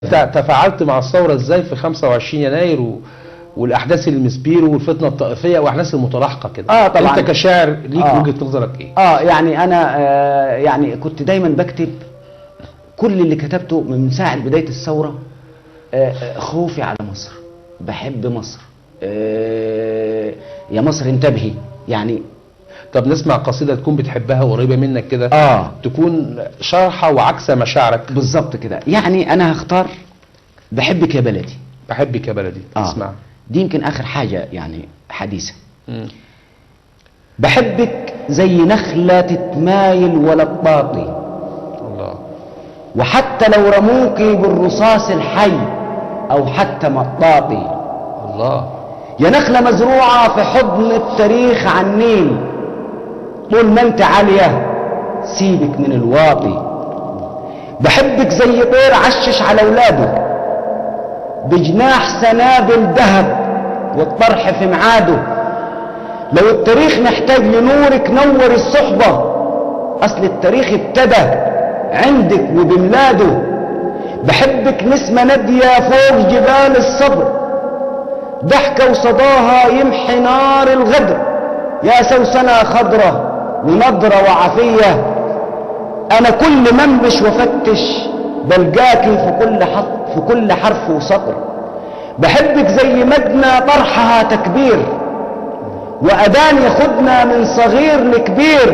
تفاعلت مع الثورة ازاي في 25 يناير والاحداث المسبيرو والفتنة الطائفية واحداث المتلاحقة كده؟ طبعا. انت كشاعر ليك وجهة نظرك ايه؟ يعني انا يعني كنت دايما بكتب كل اللي كتبته من ساعة بداية الثورة. خوفي على مصر، بحب مصر، يا مصر انتبهي يعني. طب نسمع قصيدة تكون بتحبها وقريبة منك كده، تكون شرحة وعكسة مشاعرك. بالظبط كده. يعني انا هختار بحبك يا بلدي. بحبك يا بلدي. اسمع، دي يمكن اخر حاجة يعني حديثة. بحبك زي نخلة تتمايل ولا تطاطي، الله، وحتى لو رموكي بالرصاص الحي او حتى مطاطي. الله، يا نخلة مزروعة في حضن التاريخ على النيل، طول ما انت عالية سيبك من الواطي. بحبك زي طير عشش على اولاده بجناح سنابل ذهب والطرح في ميعاده. لو التاريخ محتاج لنورك نور الصحبة، اصل التاريخ ابتدى عندك وبملاده. بحبك نسمة نادية فوق جبال الصبر، ضحكة وصداها يمحي نار الغدر. يا سوسنة خضرة ونضرة وعافية، انا كل ما انبش وافتش بلقاكي في كل حرف وسطر. بحبك زي مدنى طرحها تكبير، وأذان ياخدنا من صغير لكبير.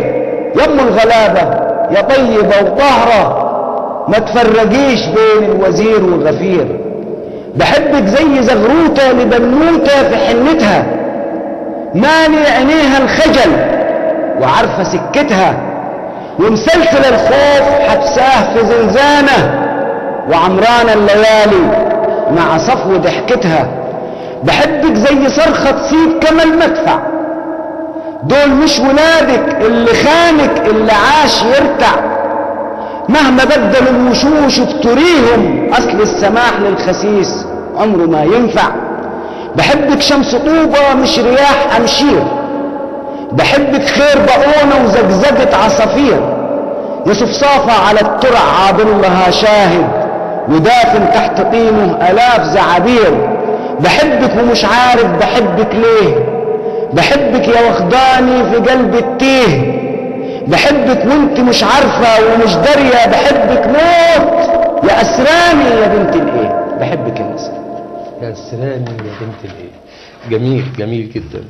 يا ام الغلابة يا طيبة وطاهرة، ما تفرقيش بين الوزير والغفير. بحبك زي زغروتة لبنوتة في حنتها، مالي عينيها الخجل وعارفة سكتها. ومسلسل الخوف حبساه في زنزانة، وعمران الليالي مع صفو ضحكتها. بحبك زي صرخة صيد كما المدفع، دول مش ولادك اللي خانك اللي عاش يرتع. مهما بدلوا الوشوش افتريهم، اصل السماح للخسيس عمره ما ينفع. بحبك شمس طوبة مش رياح امشير، بحبك خير بقونة وزقزقة عصافير. يا صفصافة على الترع عاضلها شاهد، ودافن تحت طينه الاف زعابير. بحبك ومش عارف بحبك ليه، بحبك يا واخداني في قلب التيه. بحبك وانت مش عارفة ومش دارية، بحبك موت يا أسراني يا بنت الايه. بحبك يا مصر. يا أسراني يا بنت الايه. جميل، جميل جدا.